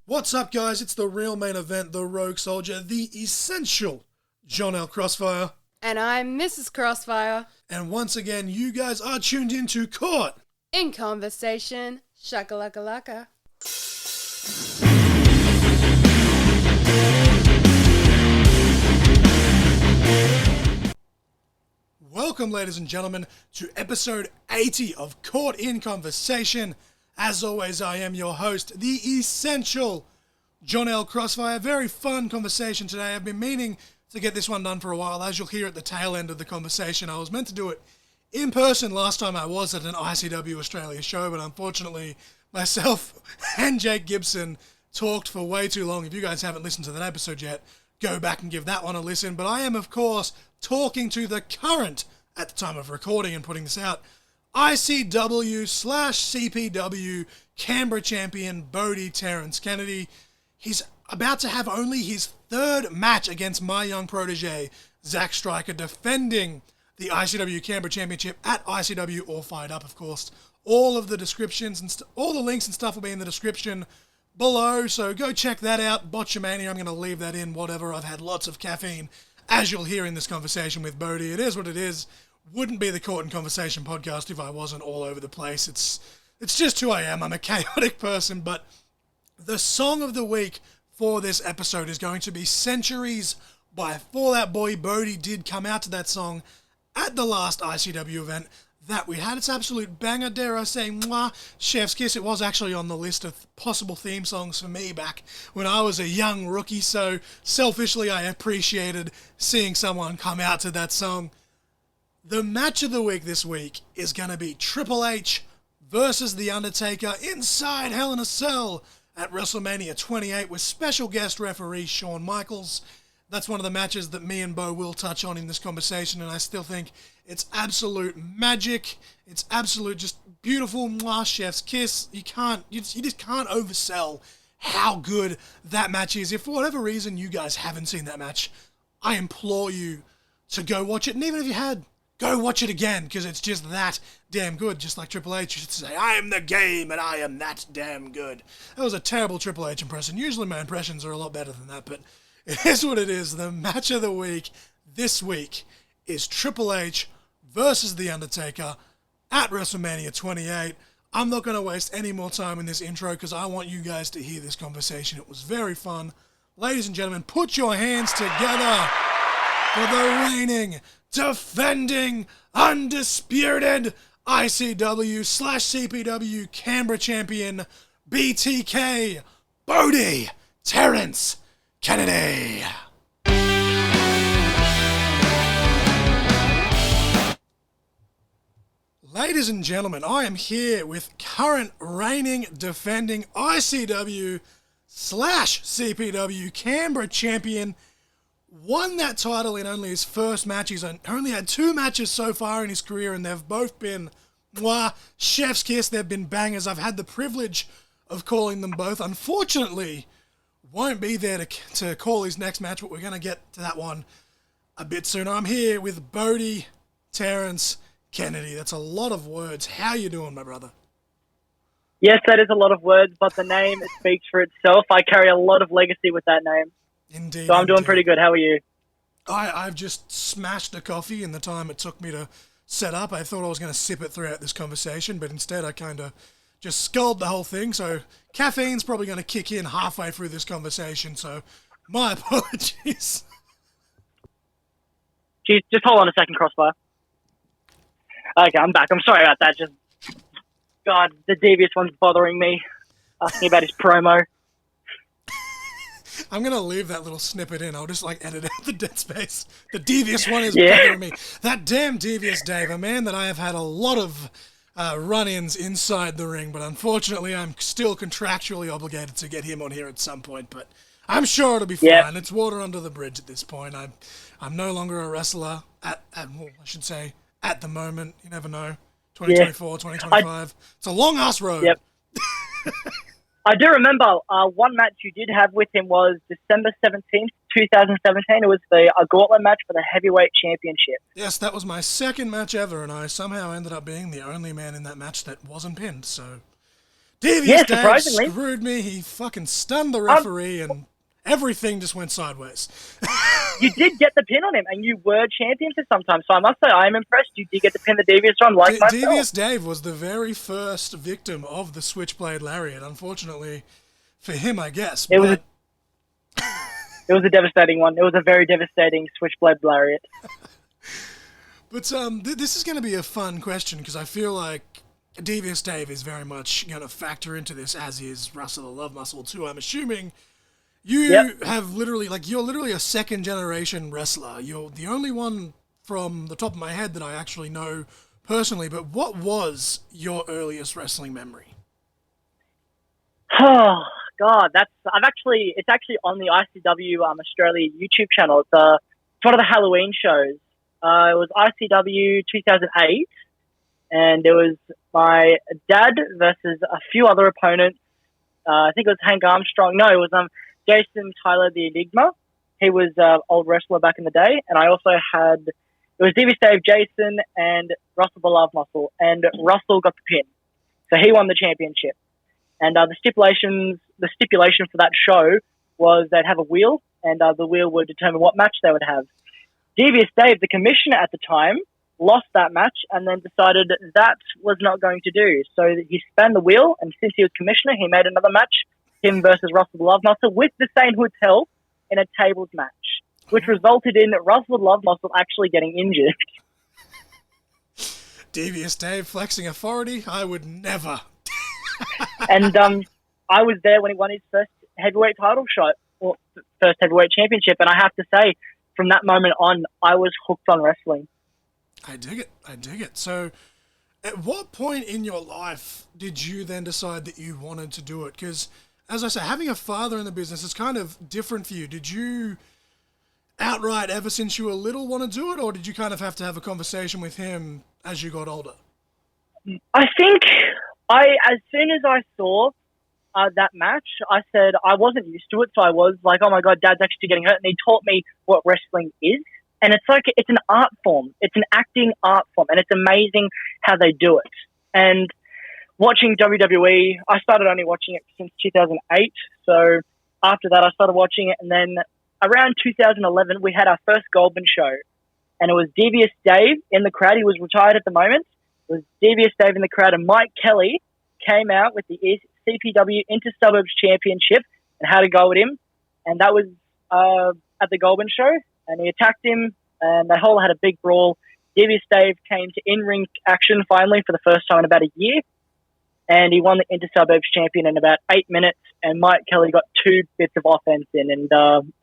What's up, guys? It's the real main event, the Rogue Soldier, the essential John L. Crossfire. And I'm Mrs. Crossfire. And once again, you guys are tuned into Caught in Conversation. Shakalaka-laka. Welcome, ladies and gentlemen, to episode 80 of Caught in Conversation. As always, I am your host, the essential John L. Crossfire. Very fun conversation today. I've been meaning to get this one done for a while. As you'll hear at the tail end of the conversation, I was meant to do it in person last time I was at an ICW Australia show, but unfortunately, myself and Jake Gibson talked for way too long. If you guys haven't listened to that episode yet, go back and give that one a listen. But I am, of course, talking to the current, at the time of recording and putting this out, ICW/CPW Canberra champion Bohdi Terrance Kennedy. He's about to have only his third match against my young protégé, Zack Stryker, defending the ICW Canberra Championship at ICW All Fired Up, of course. All of the descriptions and all the links and stuff will be in the description below, so go check that out. Botchamania, I'm going to leave that in, whatever. I've had lots of caffeine, as you'll hear in this conversation with Bohdi. It is what it is. Wouldn't be the Caught in Conversation podcast if I wasn't all over the place. It's just who I am. I'm a chaotic person, but the song of the week for this episode is going to be Centuries by Fall Out Boy. Bohdi did come out to that song at the last ICW event that we had. It's absolute banger, dare I say, mwah, chef's kiss. It was actually on the list of possible theme songs for me back when I was a young rookie, so selfishly I appreciated seeing someone come out to that song. The match of the week this week is going to be Triple H versus The Undertaker inside Hell in a Cell at WrestleMania 28 with special guest referee Shawn Michaels. That's one of the matches that me and Bo will touch on in this conversation, and I still think it's absolute magic. It's absolute just beautiful, mwah, chef's kiss. You just can't oversell how good that match is. If for whatever reason you guys haven't seen that match, I implore you to go watch it, and even if you had, go watch it again, because it's just that damn good. Just like Triple H used to say, I am the game and I am that damn good. That was a terrible Triple H impression. Usually my impressions are a lot better than that, but it is what it is. The match of the week this week is Triple H versus The Undertaker at WrestleMania 28. I'm not going to waste any more time in this intro because I want you guys to hear this conversation. It was very fun. Ladies and gentlemen, put your hands together for the reigning, defending, undisputed ICW/CPW Canberra champion, BTK, Bohdi Terrance Kennedy. Ladies and gentlemen, I am here with current reigning, defending ICW/CPW Canberra champion. Won that title in only his first match. He's only had 2 matches so far in his career, and they've both been, mwah, chef's kiss. They've been bangers. I've had the privilege of calling them both. Unfortunately, won't be there to call his next match, but we're going to get to that one a bit sooner. I'm here with Bohdi Terrance Kennedy. That's a lot of words. How you doing, my brother? Yes, that is a lot of words, but the name speaks for itself. I carry a lot of legacy with that name. Indeed. So I'm doing pretty good. How are you? I've just smashed a coffee in the time it took me to set up. I thought I was going to sip it throughout this conversation, but instead I kind of just sculled the whole thing. So caffeine's probably going to kick in halfway through this conversation, so my apologies. Jeez, just hold on a second, Crossfire. Okay, I'm back. I'm sorry about that. God, the devious one's bothering me. Asking about his promo. I'm going to leave that little snippet in. I'll just edit out the dead space. The devious one is bothering me. That damn devious Dave, a man that I have had a lot of run-ins inside the ring, but unfortunately I'm still contractually obligated to get him on here at some point, but I'm sure it'll be fine. Yep. It's water under the bridge at this point. I'm no longer a wrestler well, I should say at the moment. You never know. 2024, 2025. It's a long-ass road. Yep. I do remember one match you did have with him was December 17th, 2017. It was a gauntlet match for the heavyweight championship. Yes, that was my second match ever, and I somehow ended up being the only man in that match that wasn't pinned, so Devious Dave surprisingly. screwed me. He fucking stunned the referee and everything just went sideways. You did get the pin on him, and you were champion for some time. So I must say, I am impressed. You did get the pin the Devious on, like myself. Devious Dave was the very first victim of the Switchblade Lariat. Unfortunately for him, I guess. It was a devastating one. It was a very devastating Switchblade Lariat. But this is going to be a fun question because I feel like Devious Dave is very much going to factor into this, as is Russell the Love Muscle too. I'm assuming you have literally, you're literally a second generation wrestler. You're the only one from the top of my head that I actually know personally. But what was your earliest wrestling memory? Oh God, it's actually on the ICW Australia YouTube channel. It's one of the Halloween shows. It was ICW 2008, and it was my dad versus a few other opponents. I think it was Hank Armstrong. No, it was Jason Tyler the Enigma. He was an old wrestler back in the day, and I also had it was Devious Dave, Jason, and Russell the Love Muscle, and Russell got the pin, so he won the championship. And the stipulation for that show was they'd have a wheel, and the wheel would determine what match they would have. Devious Dave, the commissioner at the time, lost that match and then decided that was not going to do. So he spun the wheel, and since he was commissioner, he made another match, him versus Russell the Love Muscle, with the same hotel in a tables match, which resulted in Russell the Love Muscle actually getting injured. Devious Dave flexing authority? I would never. And I was there when he won his first heavyweight title shot, or first heavyweight championship, and I have to say, from that moment on, I was hooked on wrestling. I dig it. So, at what point in your life did you then decide that you wanted to do it? Because, as I say, having a father in the business is kind of different for you. Did you outright, ever since you were little, want to do it, or did you kind of have to have a conversation with him as you got older? I think as soon as I saw that match, I said I wasn't used to it, so I was like, oh my God, Dad's actually getting hurt, and he taught me what wrestling is. And it's an art form. It's an acting art form, and it's amazing how they do it. And watching WWE, I started only watching it since 2008, so after that I started watching it, and then around 2011 we had our first Goldman show, and it was Devious Dave in the crowd. He was retired at the moment. It was Devious Dave in the crowd, and Mike Kelly came out with the CPW Inter-Suburbs Championship and had a go at him, and that was at the Goldman show, and he attacked him, and they all had a big brawl. Devious Dave came to in-ring action finally for the first time in about a year, and he won the Inter-Suburbs champion in about 8 minutes, and Mike Kelly got 2 bits of offense in. And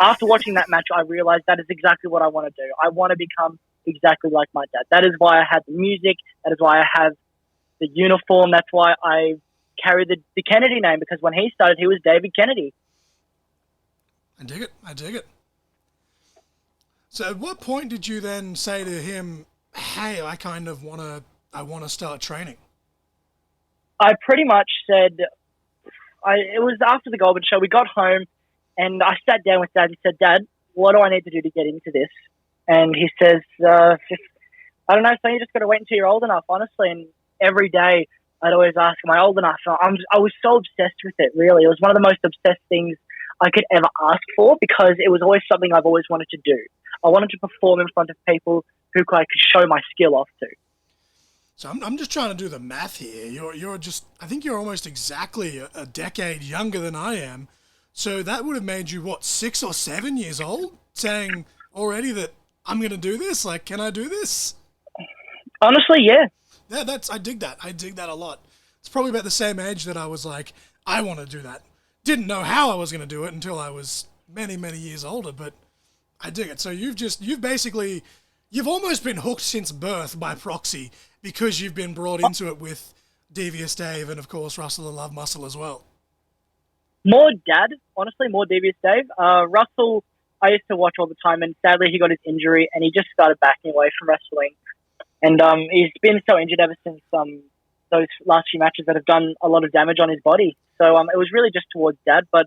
after watching that match, I realized that is exactly what I want to do. I want to become exactly like my dad. That is why I had the music. That is why I have the uniform. That's why I carry the Kennedy name, because when he started, he was David Kennedy. I dig it. So at what point did you then say to him, hey, I want to start training? I pretty much said, it was after the Goldman show, we got home, and I sat down with Dad and said, Dad, what do I need to do to get into this? And he says, I don't know, so you just got to wait until you're old enough, honestly. And every day I'd always ask, am I old enough? And I was so obsessed with it, really. It was one of the most obsessed things I could ever ask for, because it was always something I've always wanted to do. I wanted to perform in front of people who I could show my skill off to. So I'm just trying to do the math here. I think you're almost exactly a decade younger than I am. So that would have made you, 6 or 7 years old, saying already that I'm going to do this? Like, can I do this? Honestly, yeah. Yeah, I dig that. I dig that a lot. It's probably about the same age that I was like, I want to do that. Didn't know how I was going to do it until I was many, many years older, but I dig it. So you've almost been hooked since birth by proxy, because you've been brought into it with Devious Dave and, of course, Russell the Love Muscle as well. More Dad, honestly, more Devious Dave. Russell, I used to watch all the time, and sadly he got his injury and he just started backing away from wrestling. And he's been so injured ever since those last few matches that have done a lot of damage on his body. So it was really just towards Dad, but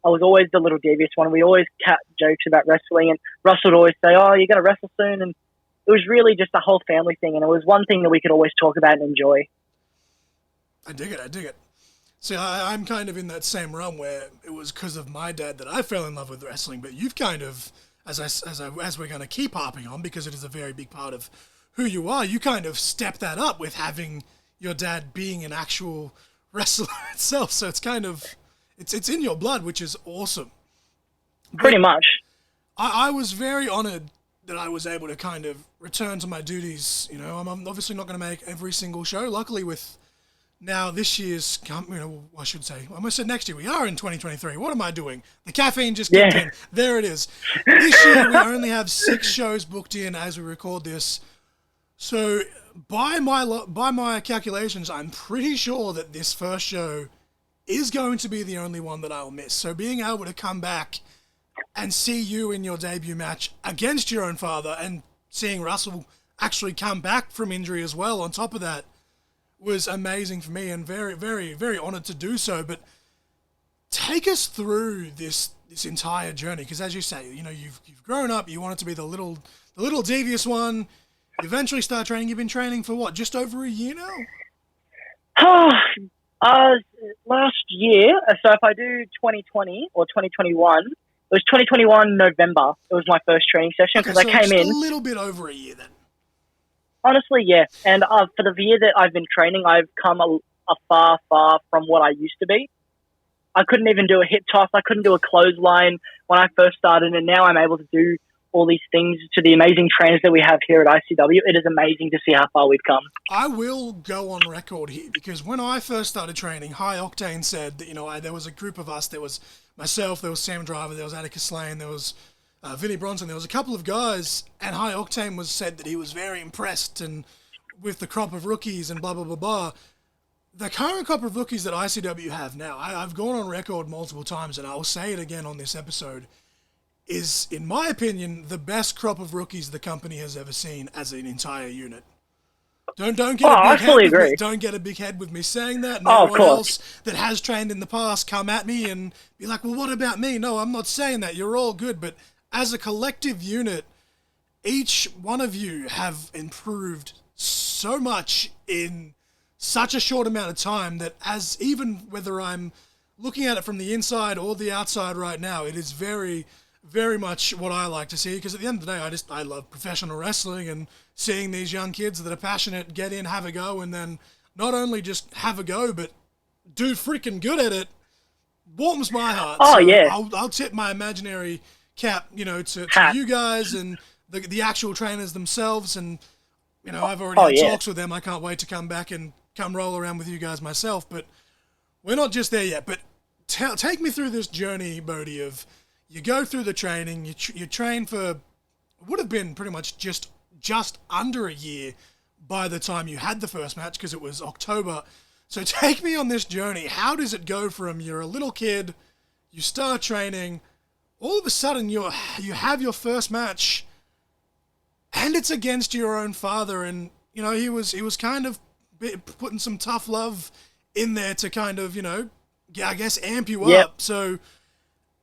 I was always the little devious one. We always cat jokes about wrestling, and Russell would always say, oh, you're going to wrestle soon. And it was really just a whole family thing, and it was one thing that we could always talk about and enjoy. I dig it. See, I'm kind of in that same realm where it was because of my dad that I fell in love with wrestling, but you've kind of, as we're going to keep harping on, because it is a very big part of who you are, you kind of step that up with having your dad being an actual wrestler itself. So it's kind of, it's in your blood, which is awesome. Pretty much. I was very honored that I was able to kind of return to my duties. You know, I'm obviously not going to make every single show. Luckily, with now this year's, I should say, I almost said next year. We are in 2023. What am I doing? The caffeine just kicked in. There it is. This year, we only have 6 shows booked in as we record this. So by my calculations, I'm pretty sure that this first show is going to be the only one that I'll miss. So being able to come back and see you in your debut match against your own father and seeing Russell actually come back from injury as well on top of that was amazing for me and very, very, very honored to do so. But take us through this entire journey, because as you say, you know, you've grown up, you wanted to be the little devious one. You eventually start training. You've been training for what, just over a year now? Last year, so if I do 2020 or 2021, it was 2021 November. It was my first training session because I came in a little bit over a year then. Honestly, yeah. And for the year that I've been training, I've come a far, far from what I used to be. I couldn't even do a hip toss. I couldn't do a clothesline when I first started, and now I'm able to do all these things to the amazing trainers that we have here at ICW. It is amazing to see how far we've come. I will go on record here, because when I first started training, High Octane said that, you know, there was a group of us. There was myself, there was Sam Driver, there was Atticus Slane, there was Vinnie Bronson, there was a couple of guys, and High Octane said that he was very impressed and with the crop of rookies and blah, blah, blah, blah. The current crop of rookies that ICW have now, I've gone on record multiple times, and I'll say it again on this episode, is, in my opinion, the best crop of rookies the company has ever seen as an entire unit. Don't get a big head with me. Don't get a big head with me saying that. No one else that has trained in the past come at me and be like, well, what about me? No, I'm not saying that. You're all good. But as a collective unit, each one of you have improved so much in such a short amount of time that, as even whether I'm looking at it from the inside or the outside right now, it is very, very much what I like to see, because at the end of the day, I love professional wrestling and seeing these young kids that are passionate get in, have a go, and then not only just have a go, but do freaking good at it, warms my heart. Oh, so yeah. I'll tip my imaginary cap, you know, to you guys and the actual trainers themselves, and, you know, I've already had talks with them. I can't wait to come back and come roll around with you guys myself, but we're not just there yet. But take me through this journey, Bohdi, of you go through the training, you train for, would have been pretty much just under a year by the time you had the first match, because it was October. So take me on this journey. How does it go from you're a little kid, you start training, all of a sudden you have your first match, and it's against your own father, and, you know, he was kind of putting some tough love in there to kind of, you know, I guess amp you up. So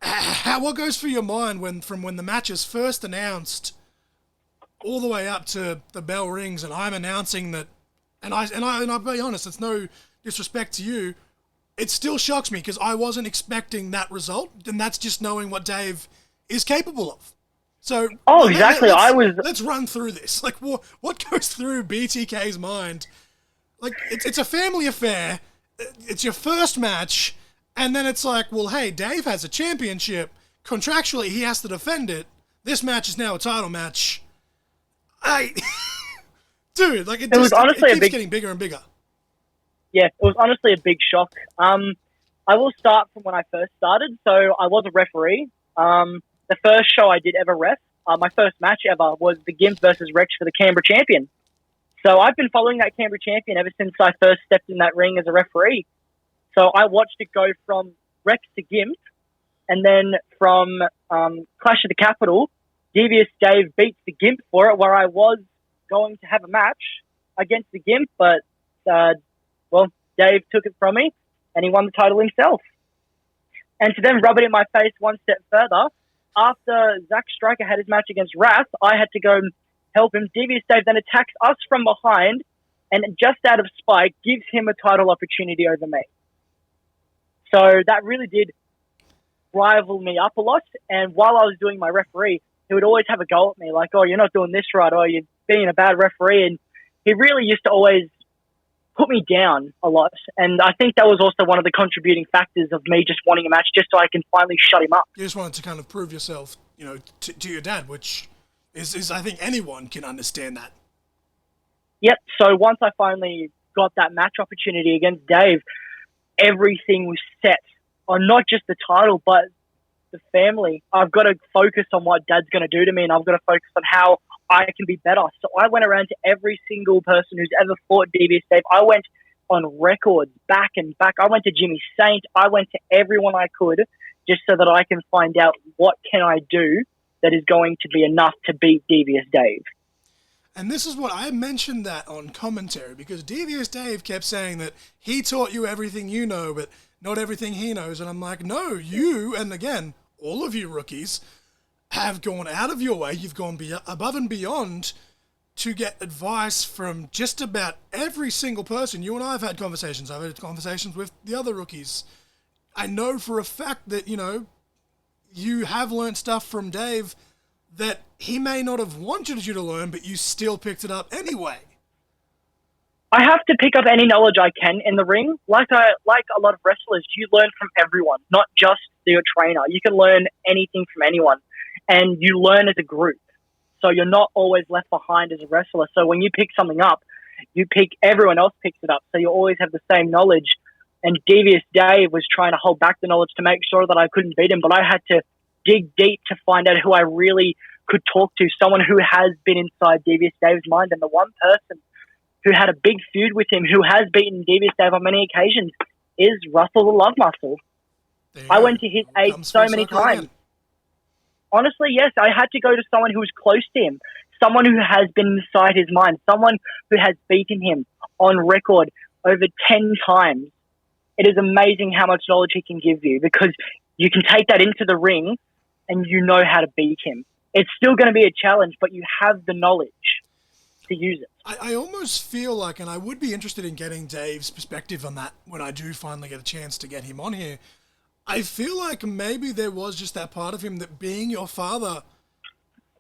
what goes through your mind from when the match is first announced all the way up to the bell rings and I'm announcing that, and I'll be honest, it's no disrespect to you, it still shocks me because I wasn't expecting that result, and that's just knowing what Dave is capable of. So exactly. Let's run through this. Like, what goes through BTK's mind? Like, it's a family affair. It's your first match. And then it's like, well, hey, Dave has a championship. Contractually, he has to defend it. This match is now a title match. Dude, like, it keeps getting bigger and bigger. Yeah, it was honestly a big shock. I will start from when I first started. So I was a referee. The first show I did ever ref, my first match ever, was the Gimp versus Rex for the Canberra champion. So I've been following that Canberra champion ever since I first stepped in that ring as a referee. So I watched it go from Rex to Gimp, and then from Clash of the Capital, Devious Dave beats the Gimp for it, where I was going to have a match against the Gimp, but, Dave took it from me, and he won the title himself. And to then rub it in my face one step further, after Zack Stryker had his match against Wrath, I had to go help him. Devious Dave then attacks us from behind, and just out of spite, gives him a title opportunity over me. So that really did rival me up a lot. And while I was doing my referee, he would always have a go at me, like, oh, you're not doing this right, or you're being a bad referee. And he really used to always put me down a lot. And I think that was also one of the contributing factors of me just wanting a match, just so I can finally shut him up. You just wanted to kind of prove yourself, to your dad, which is I think anyone can understand that. Yep. So once I finally got that match opportunity against Dave, everything was set on not just the title, but the family. I've got to focus on what Dad's going to do to me, and I've got to focus on how I can be better. So I went around to every single person who's ever fought Devious Dave. I went on records back and back. I went to Jimmy Saint. I went to everyone I could just so that I can find out what can I do that is going to be enough to beat Devious Dave. And this is what I mentioned that on commentary, because Devious Dave kept saying that he taught you everything you know, but not everything he knows. And I'm like, no, you, and again, all of you rookies, have gone out of your way. You've gone above and beyond to get advice from just about every single person. You and I have had conversations. I've had conversations with the other rookies. I know for a fact that, you have learned stuff from Dave that he may not have wanted you to learn, but you still picked it up anyway. I have to pick up any knowledge I can in the ring. Like a lot of wrestlers, you learn from everyone, not just your trainer. You can learn anything from anyone, and you learn as a group. So you're not always left behind as a wrestler. So when you pick something up, everyone else picks it up. So you always have the same knowledge. And Devious Dave was trying to hold back the knowledge to make sure that I couldn't beat him, but I had to dig deep to find out who I really could talk to, someone who has been inside Devious Dave's mind. And the one person who had a big feud with him, who has beaten Devious Dave on many occasions, is Russell the Love Muscle. I went to his aid so many times. Again. Honestly, yes, I had to go to someone who was close to him, someone who has been inside his mind, someone who has beaten him on record over 10 times. It is amazing how much knowledge he can give you, because you can take that into the ring and you know how to beat him. It's still going to be a challenge, but you have the knowledge to use it. I almost feel like, and I would be interested in getting Dave's perspective on that when I do finally get a chance to get him on here. I feel like maybe there was just that part of him that, being your father,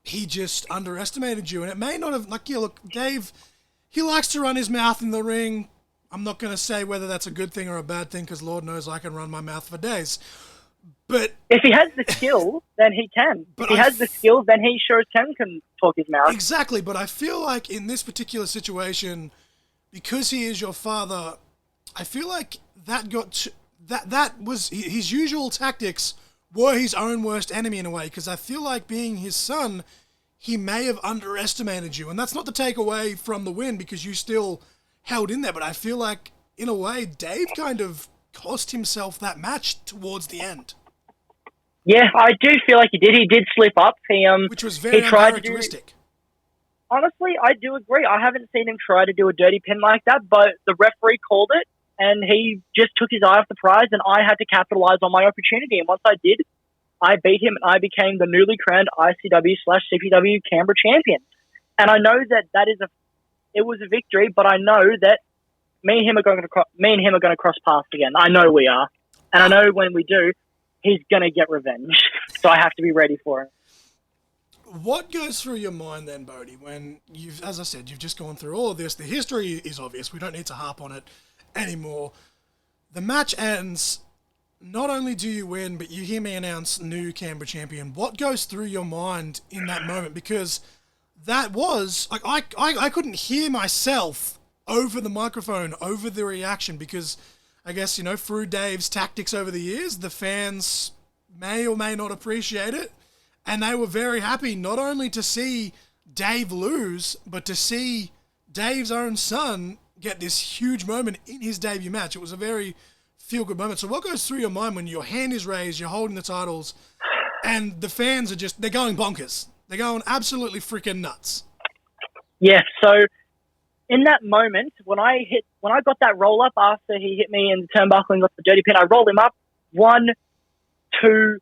he just underestimated you. And it may not have, look, Dave, he likes to run his mouth in the ring. I'm not going to say whether that's a good thing or a bad thing, because Lord knows I can run my mouth for days. But if he has the skill, then he can. If he has the skills, then he sure as can talk his mouth. Exactly, but I feel like in this particular situation, because he is your father, I feel like that was his usual tactics were his own worst enemy in a way, because I feel like, being his son, he may have underestimated you. And that's not to take away from the win, because you still held in there, but I feel like, in a way, Dave kind of cost himself that match towards the end. Yeah, I do feel like he did. He did slip up. Which was very uncharacteristic. Honestly, I do agree. I haven't seen him try to do a dirty pin like that, but the referee called it, and he just took his eye off the prize, and I had to capitalize on my opportunity. And once I did, I beat him, and I became the newly crowned ICW/CPW Canberra champion. And I know that it was a victory, but I know that me and him are going to cross paths again. I know we are, and I know when we do, he's going to get revenge. So I have to be ready for it. What goes through your mind then, Bohdi, when as I said, you've just gone through all of this? The history is obvious. We don't need to harp on it anymore. The match ends. Not only do you win, but you hear me announce new Canberra champion. What goes through your mind in that moment? Because that was, like, I couldn't hear myself over the microphone, over the reaction, because I guess, through Dave's tactics over the years, the fans may or may not appreciate it. And they were very happy not only to see Dave lose, but to see Dave's own son get this huge moment in his debut match. It was a very feel-good moment. So what goes through your mind when your hand is raised, you're holding the titles, and the fans are they're going bonkers. They're going absolutely freaking nuts. Yeah, so in that moment, when I got that roll up after he hit me in the turnbuckle and got the dirty pin, I rolled him up. 1, 2,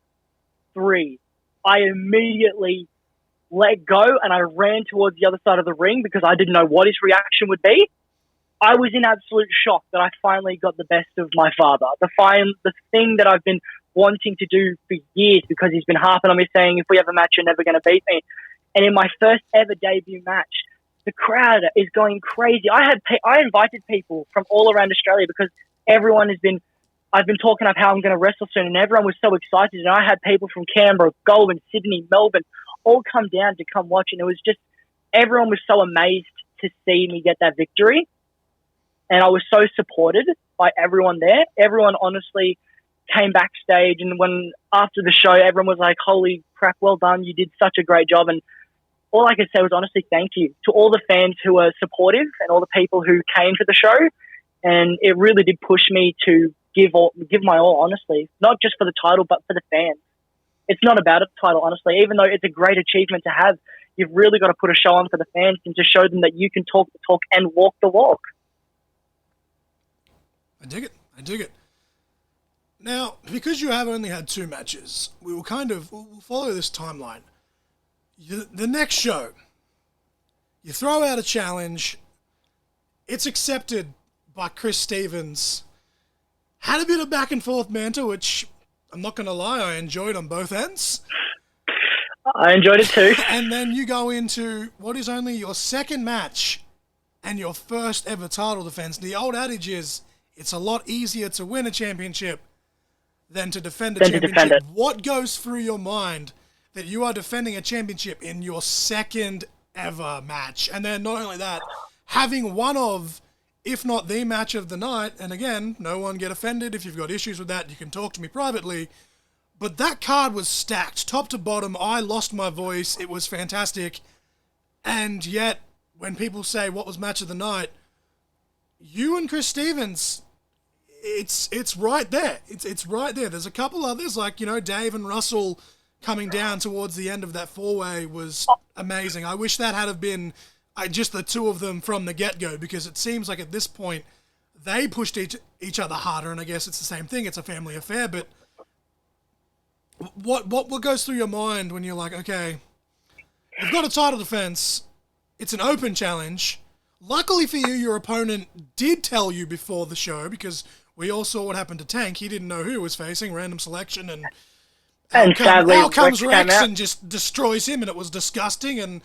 3. I immediately let go and I ran towards the other side of the ring because I didn't know what his reaction would be. I was in absolute shock that I finally got the best of my father. The thing that I've been wanting to do for years, because he's been harping on me saying, if we have a match, you're never going to beat me. And in my first ever debut match, the crowd is going crazy. I invited people from all around Australia because I've been talking of how I'm going to wrestle soon, and everyone was so excited. And I had people from Canberra, Goulburn, Sydney, Melbourne, all come down to come watch. And it was just, everyone was so amazed to see me get that victory. And I was so supported by everyone there. Everyone honestly came backstage, and after the show, everyone was like, holy crap, well done. You did such a great job. And all I could say was honestly thank you to all the fans who were supportive and all the people who came to the show. And it really did push me to give my all, honestly, not just for the title, but for the fans. It's not about a title, honestly, even though it's a great achievement to have. You've really got to put a show on for the fans and to show them that you can talk the talk and walk the walk. I dig it. Now, because you have only had 2 matches, we'll follow this timeline. The next show, you throw out a challenge. It's accepted by Chris Stevens. Had a bit of back and forth banter, which I'm not going to lie, I enjoyed on both ends. I enjoyed it too. And then you go into what is only your second match and your first ever title defense. The old adage is, it's a lot easier to win a championship than to defend a championship. What goes through your mind that you are defending a championship in your second ever match? And then not only that, having one of, if not the match of the night, and again, no one get offended. If you've got issues with that, you can talk to me privately. But that card was stacked, top to bottom. I lost my voice. It was fantastic. And yet, when people say, what was match of the night? You and Chris Stevens, it's right there. It's right there. There's a couple others, like, Dave and Russell coming down towards the end of that 4-way was amazing. I wish that had have been just the 2 of them from the get-go, because it seems like at this point they pushed each other harder, and I guess it's the same thing. It's a family affair, but what goes through your mind when you're like, okay, you've got a title defense, it's an open challenge. Luckily for you, your opponent did tell you before the show, because we all saw what happened to Tank. He didn't know who he was facing, random selection, and out comes Rex and just destroys him, and it was disgusting. And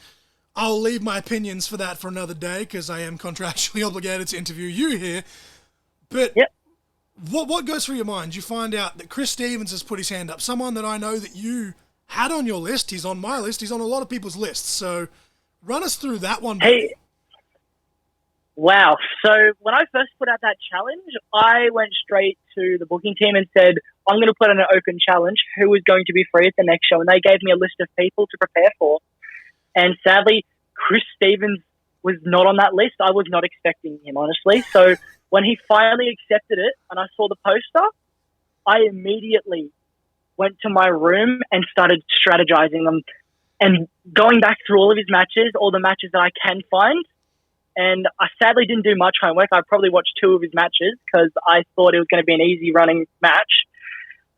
I'll leave my opinions for that for another day, because I am contractually obligated to interview you here. But yep. What goes through your mind? You find out that Chris Stevens has put his hand up, someone that I know that you had on your list. He's on my list. He's on a lot of people's lists. So run us through that one. Hey. Wow. So when I first put out that challenge, I went straight to the booking team and said, I'm going to put in an open challenge. Who is going to be free at the next show? And they gave me a list of people to prepare for. And sadly, Chris Stevens was not on that list. I was not expecting him, honestly. So when he finally accepted it and I saw the poster, I immediately went to my room and started strategizing them and going back through all of his matches, all the matches that I can find. And I sadly didn't do much homework. I probably watched 2 of his matches because I thought it was going to be an easy running match.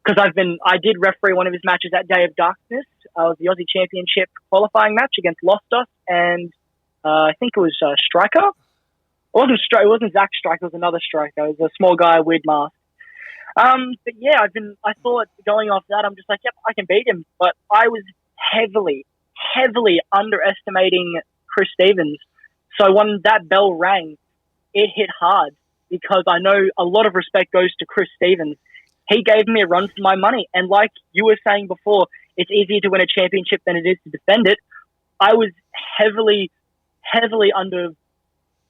Because I did referee one of his matches at Day of Darkness. It was the Aussie Championship qualifying match against Loftus, and I think it was Stryker. It wasn't Zack Stryker. It was another Stryker. It was a small guy, weird mask. But yeah, I thought going off that, I'm just like, yep, I can beat him. But I was heavily underestimating Chris Stevens. So when that bell rang, it hit hard, because I know a lot of respect goes to Chris Stevens. He gave me a run for my money. And like you were saying before, it's easier to win a championship than it is to defend it. I was heavily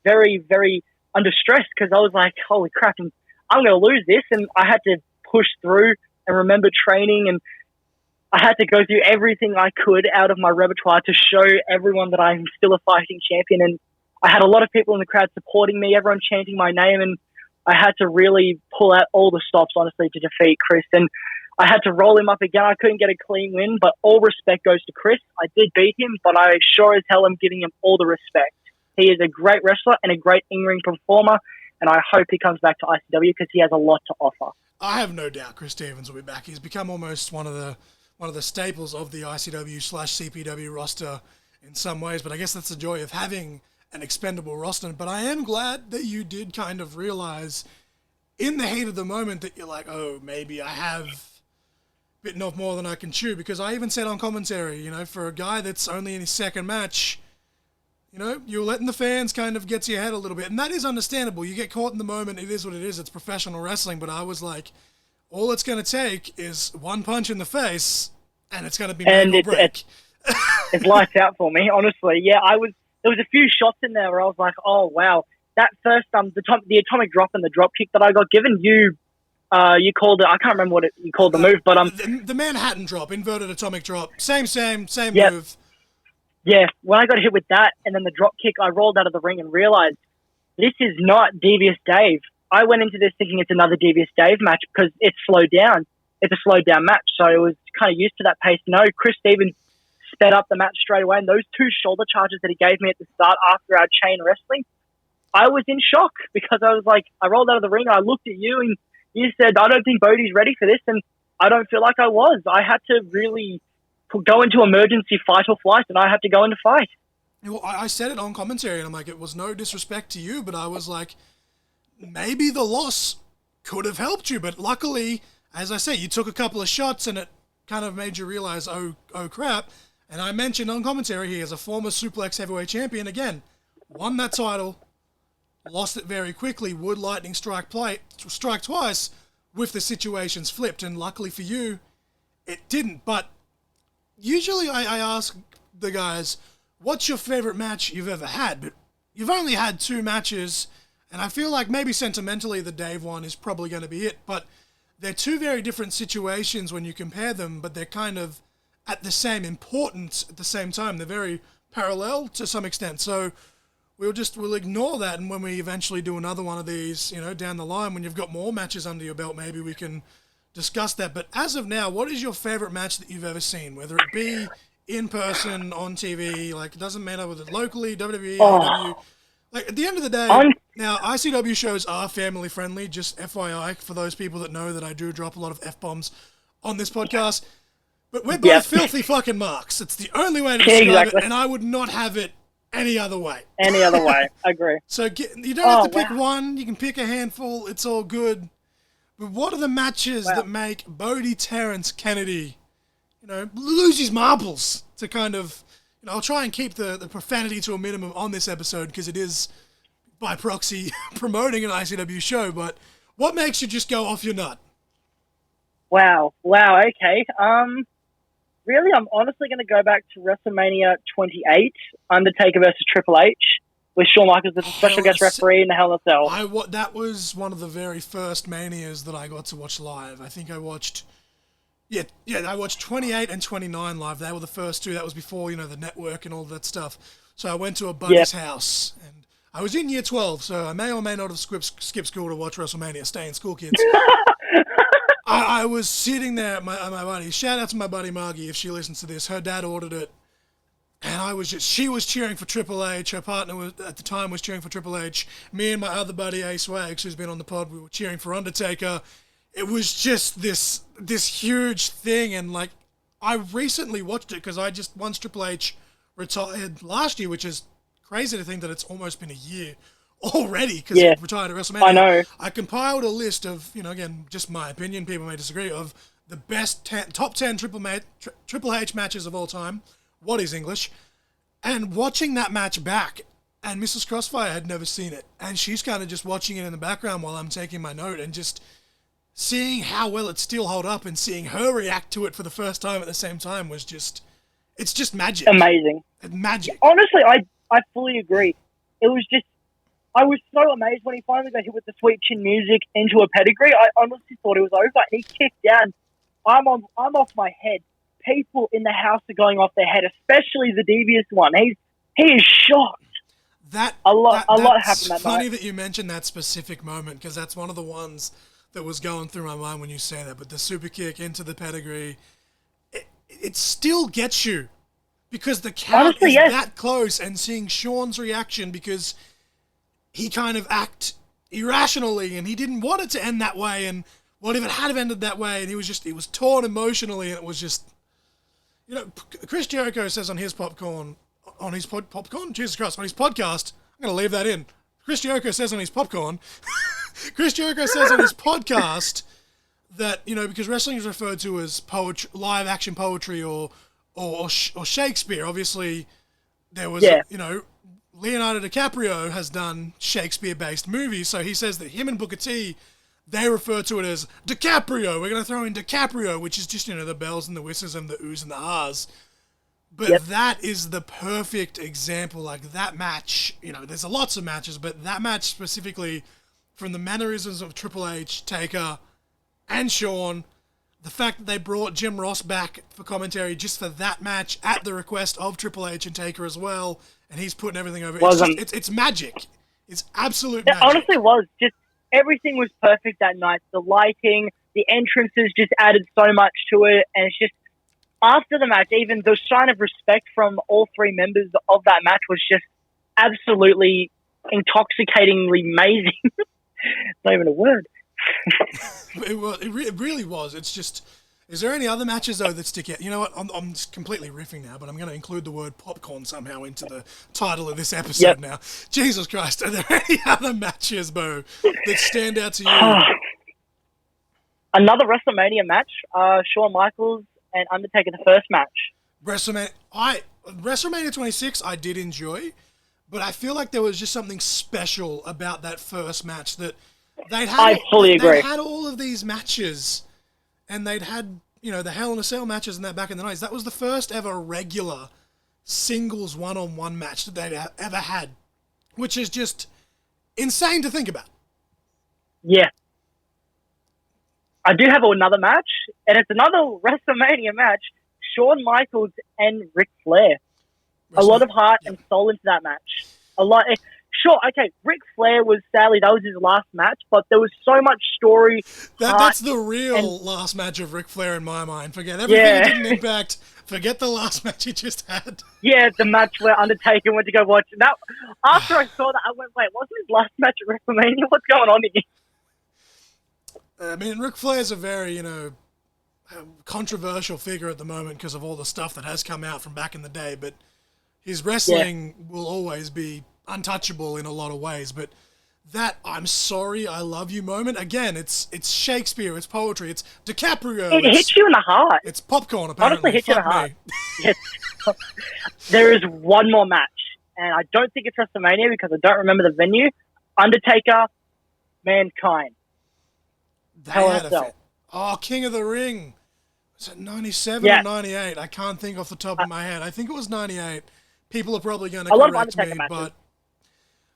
very, very under stress, because I was like, holy crap, I'm going to lose this. And I had to push through and remember training, and I had to go through everything I could out of my repertoire to show everyone that I'm still a fighting champion. And I had a lot of people in the crowd supporting me, everyone chanting my name, and I had to really pull out all the stops, honestly, to defeat Chris. And I had to roll him up again. I couldn't get a clean win, but all respect goes to Chris. I did beat him, but I sure as hell am giving him all the respect. He is a great wrestler and a great in-ring performer, and I hope he comes back to ICW because he has a lot to offer. I have no doubt Chris Stevens will be back. He's become almost one of the staples of the ICW/CPW roster in some ways, but I guess that's the joy of having an expendable roster. But I am glad that you did kind of realize in the heat of the moment that you're like, oh, maybe I have bitten off more than I can chew, because I even said on commentary, you know, for a guy that's only in his second match, you know, you're letting the fans kind of get to your head a little bit, and that is understandable. You get caught in the moment, it is what it is, it's professional wrestling, but I was like, all it's going to take is one punch in the face, and it's going to be make or break. It's lights out for me, honestly. Yeah, there was a few shots in there where I was like, oh, wow. That first, the atomic drop and the drop kick that I got given, you called it. I can't remember what you called the move, but the Manhattan drop, inverted atomic drop, same yep. move. Yeah, when I got hit with that and then the drop kick, I rolled out of the ring and realized this is not Devious Dave. I went into this thinking it's another Devious Dave match because it's slowed down. It's a slowed down match, so I was kind of used to that pace. No, Chris Stevens sped up the match straight away, and those two shoulder charges that he gave me at the start after our chain wrestling, I was in shock because I was like, I rolled out of the ring, I looked at you, and you said, I don't think Bohdi's ready for this, and I don't feel like I was. I had to really go into emergency fight or flight, and I had to go into fight. Well, I said it on commentary, and I'm like, it was no disrespect to you, but I was like, maybe the loss could have helped you, but luckily, as I say, you took a couple of shots, and it kind of made you realize, oh crap. And I mentioned on commentary, he is a former Suplex Heavyweight Champion, again, won that title, lost it very quickly, would lightning strike twice with the situations flipped, and luckily for you, it didn't. But usually I ask the guys, what's your favorite match you've ever had? But you've only had 2 matches, and I feel like maybe sentimentally the Dave one is probably going to be it, but they're 2 very different situations when you compare them, but they're kind of at the same importance at the same time. They're very parallel to some extent, so we'll ignore that, and when we eventually do another one of these, you know, down the line, when you've got more matches under your belt, maybe we can discuss that. But as of now, what is your favorite match that you've ever seen, whether it be in person, on TV, like, it doesn't matter whether it's locally, WWE, ICW. Like, at the end of the day, now, ICW shows are family friendly, just FYI, for those people that know that I do drop a lot of F-bombs on this podcast. But we're both filthy fucking marks. It's the only way to describe it, and I would not have it any other way. Any other way, I agree. So you don't have to pick one. You can pick a handful. It's all good. But what are the matches that make Bohdi, Terrance, Kennedy, you know, lose his marbles to kind of, you know, I'll try and keep the profanity to a minimum on this episode because it is, by proxy, promoting an ICW show, but what makes you just go off your nut? Wow, okay. Really, I'm honestly going to go back to WrestleMania 28, Undertaker versus Triple H, with Shawn Michaels as a special guest referee in the Hell in a Cell. That was one of the very first Manias that I got to watch live. I think I watched, I watched 28 and 29 live. They were the first 2. That was before, you know, the network and all that stuff. So I went to a buddy's house, and I was in year 12, so I may or may not have skipped school to watch WrestleMania. Stay in school, kids. I was sitting there at my buddy. Shout out to my buddy Margie if she listens to this. Her dad ordered it. And she was cheering for Triple H. Her partner at the time was cheering for Triple H. Me and my other buddy Ace Wags, who's been on the pod, we were cheering for Undertaker. It was just this huge thing. And like, I recently watched it because once Triple H retired last year, which is crazy to think that it's almost been a year already because he retired at WrestleMania. I know. I compiled a list of, you know, again, just my opinion, people may disagree, of the best top 10 Triple H matches of all time. What is English? And watching that match back, and Mrs. Crossfire had never seen it, and she's kind of just watching it in the background while I'm taking my note, and just seeing how well it still held up and seeing her react to it for the first time at the same time was just, it's just magic. Amazing. Magic. Honestly, I fully agree. It was just, I was so amazed when he finally got hit with the sweet chin music into a pedigree. I honestly thought it was over. He kicked down. I'm off my head. People in the house are going off their head, especially the devious one. He is shocked. A lot happened that night. It's funny that you mentioned that specific moment because that's one of the ones that was going through my mind when you say that. But the super kick into the pedigree, it still gets you because the count is that close, and seeing Shawn's reaction because he kind of acted irrationally and he didn't want it to end that way, and what if it had ended that way, and he was torn emotionally, and it was just, you know, Chris Jericho says on his popcorn, Jesus Christ, on his podcast, going to leave that in. Chris Jericho says on his popcorn, Chris Jericho says on his podcast that, you know, because wrestling is referred to as poetry, live action poetry or Shakespeare. Obviously, there was, you know, Leonardo DiCaprio has done Shakespeare-based movies, so he says that him and Booker T, they refer to it as DiCaprio. We're going to throw in DiCaprio, which is just, you know, the bells and the whistles and the oohs and the ahs. But that is the perfect example. Like, that match, you know, there's lots of matches, but that match specifically, from the mannerisms of Triple H, Taker, and Shawn, the fact that they brought Jim Ross back for commentary just for that match at the request of Triple H and Taker as well, and he's putting everything over. It's magic. It's absolute magic. It honestly was. Just everything was perfect that night. The lighting, the entrances just added so much to it, and it's just, after the match, even the sign of respect from all three members of that match was just absolutely intoxicatingly amazing. It's not even a word. It really was. It's just, is there any other matches, though, that stick out? You know what? I'm just completely riffing now, but I'm going to include the word popcorn somehow into the title of this episode now. Jesus Christ. Are there any other matches, Bo, that stand out to you? Another WrestleMania match, Shawn Michaels and Undertaker, the first match. WrestleMania 26 I did enjoy, but I feel like there was just something special about that first match that I fully agree. They had all of these matches, and they'd had, you know, the Hell in a Cell matches and that back in the 90s. That was the first ever regular singles one-on-one match that they'd ever had, which is just insane to think about. Yeah. I do have another match, and it's another WrestleMania match, Shawn Michaels and Ric Flair. A lot of heart and soul into that match. A lot. Sure, okay, Ric Flair was, sadly, that was his last match, but there was so much story. That's the real last match of Ric Flair in my mind. Forget everything he didn't impact. Forget the last match he just had. Yeah, the match where Undertaker went to go watch. That, after I saw that, I went, wait, wasn't his last match at WrestleMania? What's going on here? I mean, Ric Flair's a very, you know, controversial figure at the moment because of all the stuff that has come out from back in the day, but his wrestling will always be untouchable in a lot of ways. But that "I'm sorry, I love you" moment, again, it's Shakespeare, it's poetry, it's DiCaprio. It hits you in the heart. It's popcorn, apparently. Honestly, hits you in the heart. Yes. There is one more match, and I don't think it's WrestleMania because I don't remember the venue. Undertaker, Mankind. King of the Ring. Was it 97 or 98? I can't think off the top of my head. I think it was 98. People are probably going to correct me,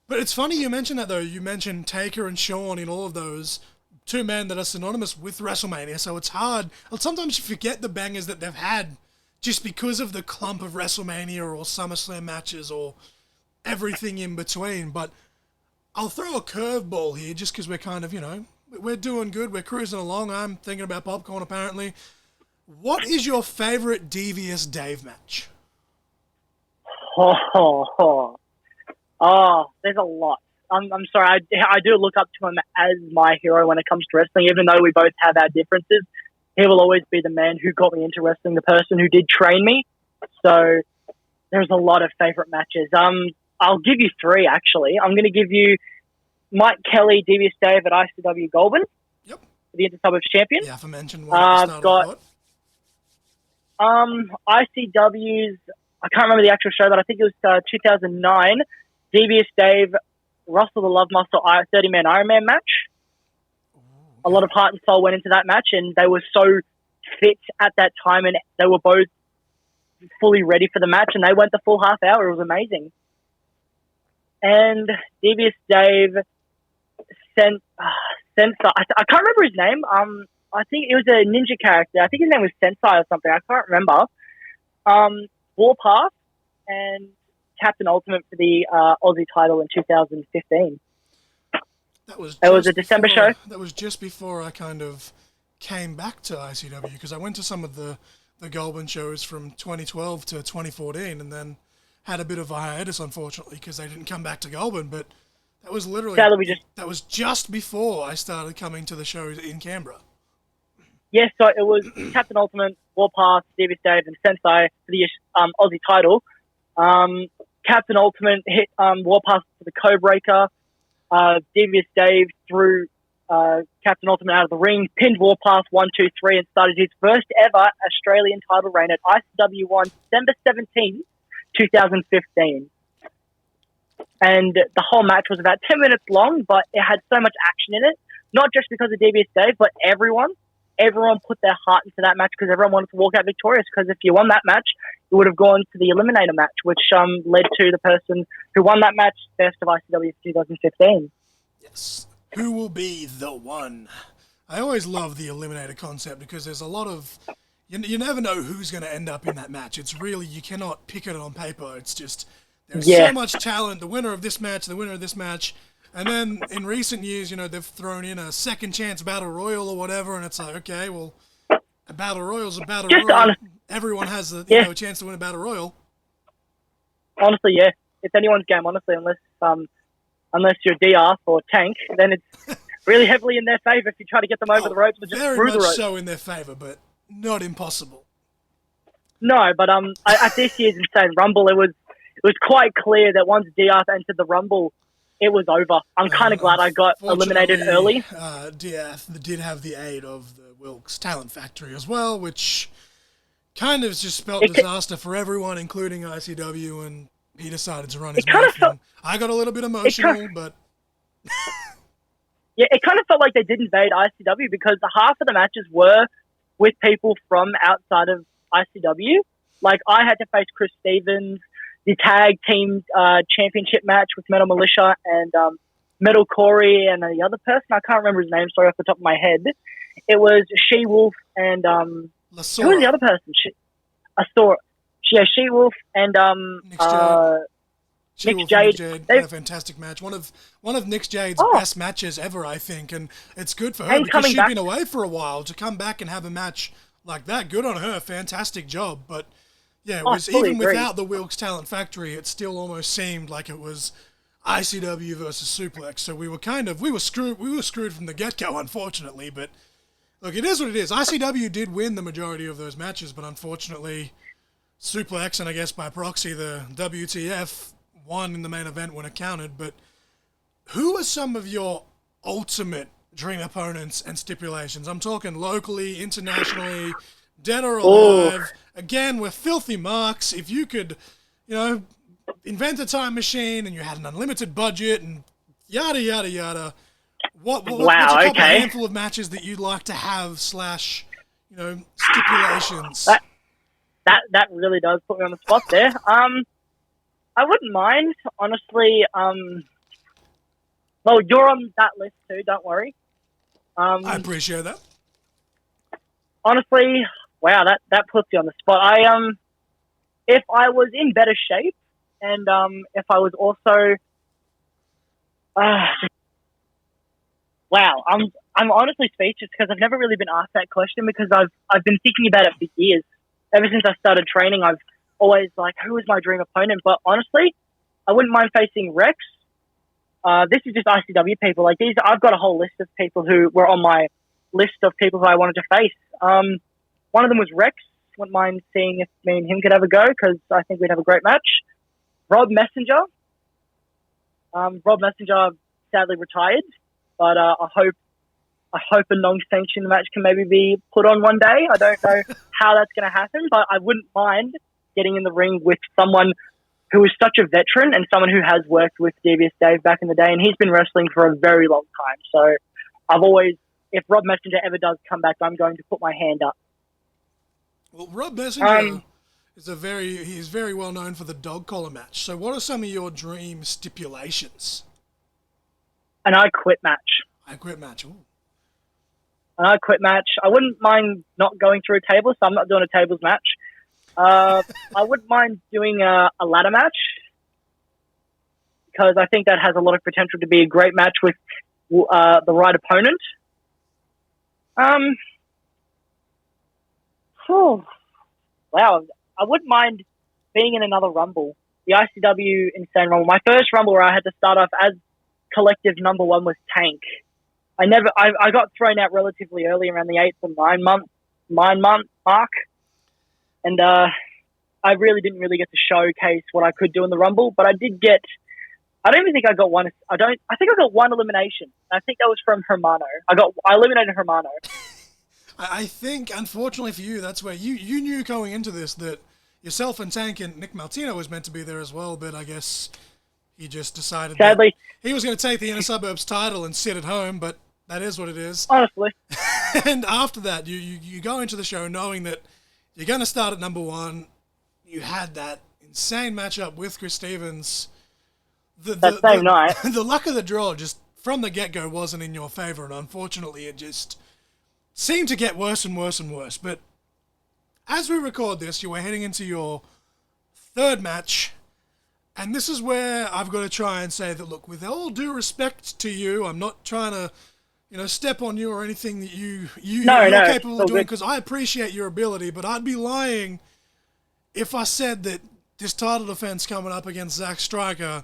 but it's funny you mentioned that, though. You mentioned Taker and Shawn in all of those, two men that are synonymous with WrestleMania, so it's hard. Sometimes you forget the bangers that they've had just because of the clump of WrestleMania or SummerSlam matches or everything in between. But I'll throw a curveball here just because we're kind of, you know, we're doing good. We're cruising along. I'm thinking about popcorn, apparently. What is your favorite Devious Dave match? There's a lot. I'm sorry. I do look up to him as my hero when it comes to wrestling. Even though we both have our differences, he will always be the man who got me into wrestling, the person who did train me. So there's a lot of favorite matches. I'll give you three, actually. I'm going to give you Mike Kelly, Devious Dave at ICW Goulburn. Yep. The Inter-Suburbs champion. Yeah, for mention one. I've got ICW's, I can't remember the actual show, but I think it was 2009. Devious Dave, Russell the Love Muscle 30-man Ironman match. A lot of heart and soul went into that match, and they were so fit at that time, and they were both fully ready for the match, and they went the full half hour. It was amazing. And Devious Dave Sensei, I can't remember his name. I think it was a ninja character. I think his name was Sensei or something. I can't remember. Warpath and Captain Ultimate for the Aussie title in 2015. It was a December show. That was just before I kind of came back to ICW because I went to some of the Goulburn shows from 2012 to 2014 and then had a bit of a hiatus, unfortunately, because they didn't come back to Goulburn. But that was literally that was just before I started coming to the shows in Canberra. Yes, so it was Captain Ultimate, Warpath, Devious Dave, and Sensei for the Aussie title. Captain Ultimate hit Warpath for the Codebreaker. Devious Dave threw Captain Ultimate out of the ring, pinned Warpath 1, 2, 3, and started his first ever Australian title reign at ICW 1 December 17, 2015. And the whole match was about 10 minutes long, but it had so much action in it, not just because of Devious Dave, but everyone put their heart into that match because everyone wanted to walk out victorious, because if you won that match, you would have gone to the Eliminator match, which led to the person who won that match, best of ICW 2015. Yes. Who will be the one? I always love the Eliminator concept because there's a lot of... You never know who's going to end up in that match. It's really... You cannot pick it on paper. It's just... There's so much talent. The winner of this match, the winner of this match. And then in recent years, they've thrown in a second chance battle royal or whatever, and it's like, okay, well, a battle royal's a battle royal. Everyone has a chance to win a battle royal. Honestly, yeah. It's anyone's game, honestly, unless you're DR or Tank, then it's really heavily in their favour if you try to get them over the ropes or just through the ropes. Very much so in their favour, but not impossible. No, but at this year's Insane Rumble, it was quite clear that once DR entered the Rumble, it was over. I'm kind of glad I got eliminated early. DF did have the aid of the Wilkes Talent Factory as well, which kind of just spelled disaster for everyone, including ICW, and he decided to run his mouth. I got a little bit emotional, but... Yeah, it kind of felt like they did invade ICW because half of the matches were with people from outside of ICW. Like, I had to face Chris Stevens, the tag team championship match with Metal Militia and Metal Corey and the other person. I can't remember his name, sorry, off the top of my head. It was She-Wolf and... who was the other person? She-Wolf and... Nick Jade. They had a fantastic match. One of Nick Jade's best matches ever, I think. And it's good for her because she'd been away for a while. To come back and have a match like that, good on her. Fantastic job. But... Yeah, it was even without the Wilkes Talent Factory, it still almost seemed like it was ICW versus Suplex. So we were screwed from the get-go, unfortunately. But look, it is what it is. ICW did win the majority of those matches, but unfortunately, Suplex and I guess by proxy the WTF won in the main event when it counted. But who are some of your ultimate dream opponents and stipulations? I'm talking locally, internationally, dead or alive. Again, with filthy marks. If you could, invent a time machine and you had an unlimited budget and yada, yada, yada, what's a handful of matches that you'd like to have / stipulations? That really does put me on the spot there. I wouldn't mind, honestly. Well, you're on that list too, don't worry. I appreciate that. Honestly... Wow, that puts you on the spot. If I was in better shape, and if I was also, wow, I'm honestly speechless because I've never really been asked that question because I've been thinking about it for years. Ever since I started training, I've always who is my dream opponent? But honestly, I wouldn't mind facing Rex. This is just ICW people. Like these, I've got a whole list of people who were on my list of people who I wanted to face. One of them was Rex. Wouldn't mind seeing if me and him could have a go because I think we'd have a great match. Rob Messenger. Rob Messenger sadly retired, but I hope a non-sanctioned match can maybe be put on one day. I don't know how that's going to happen, but I wouldn't mind getting in the ring with someone who is such a veteran and someone who has worked with Devious Dave back in the day, and he's been wrestling for a very long time. So I've always, if Rob Messenger ever does come back, I'm going to put my hand up. Well, Rob Messenger is he's very well known for the dog collar match. So what are some of your dream stipulations? An I Quit match. I Quit match. Ooh. An I Quit match. I wouldn't mind not going through a table, so I'm not doing a tables match. I wouldn't mind doing a ladder match because I think that has a lot of potential to be a great match with the right opponent. Wow, I wouldn't mind being in another Rumble. The ICW Insane Rumble. My first Rumble where I had to start off as collective number one was Tank. I got thrown out relatively early around the 8th or 9 month mark. And I really didn't get to showcase what I could do in the Rumble, but I did get. I don't even think I got one. I think I got one elimination. I think that was from Hermano. I eliminated Hermano. I think, unfortunately for you, that's where you knew going into this that yourself and Tank and Nick Martino was meant to be there as well, but I guess he just decided Sadly, that he was going to take the Inner Suburbs title and sit at home, but that is what it is. honestly. And after that, you go into the show knowing that you're going to start at number one. You had that insane matchup with Chris Stevens. That same night. The luck of the draw just from the get-go wasn't in your favor, and unfortunately it just seemed to get worse and worse and worse. But as we record this, you are heading into your third match, and this is where I've got to try and say that, look, with all due respect to you, I'm not trying to, step on you or anything that you're capable of doing, because I appreciate your ability, but I'd be lying if I said that this title defense coming up against Zack Stryker,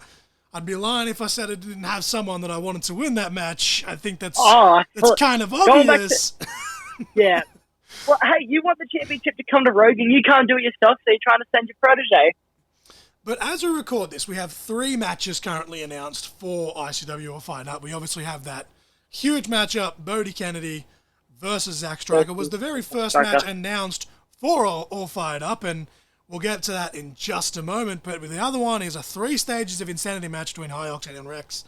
I'd be lying if I said I didn't have someone that I wanted to win that match. I think that's kind of obvious. Yeah. Well, hey, you want the championship to come to Rogan. You can't do it yourself, so you're trying to send your protege. But as we record this, we have 3 matches currently announced for ICW All Fired Up. We obviously have that huge matchup, Bohdi Kennedy versus Zack Stryker. Was the very first match announced for All Fired Up, and we'll get to that in just a moment, but the other one is a 3 stages of insanity match between High Octane and Rex.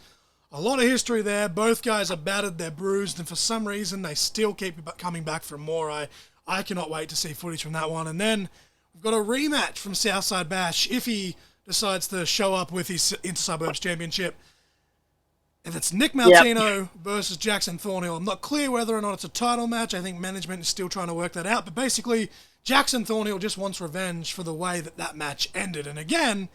A lot of history there. Both guys are battered, they're bruised, and for some reason they still keep coming back for more. I cannot wait to see footage from that one. And then we've got a rematch from Southside Bash if he decides to show up with his Inter-Suburbs Championship. And it's Nick Martino versus Jackson Thornhill. I'm not clear whether or not it's a title match. I think management is still trying to work that out. But basically, Jackson Thornhill just wants revenge for the way that match ended. And again,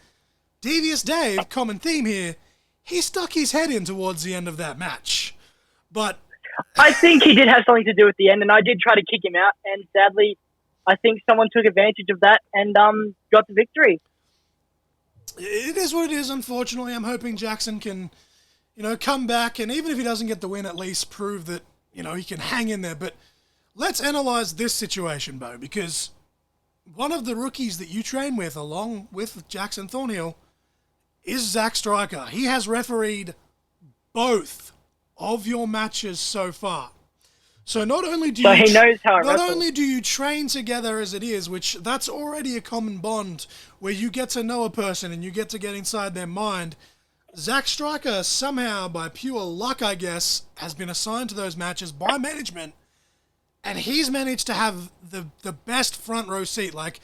Devious Dave, common theme here, he stuck his head in towards the end of that match. But I think he did have something to do with the end, and I did try to kick him out. And sadly, I think someone took advantage of that and got the victory. It is what it is, unfortunately. I'm hoping Jackson can, come back, and even if he doesn't get the win, at least prove that, he can hang in there. But let's analyze this situation, Bo, because one of the rookies that you train with, along with Jackson Thornhill, is Zack Stryker. He has refereed both of your matches so far. So not only do he knows how it not only do you train together as it is, which that's already a common bond where you get to know a person and you get to get inside their mind. Zack Stryker somehow, by pure luck, I guess, has been assigned to those matches by management, and he's managed to have the best front row seat. Like,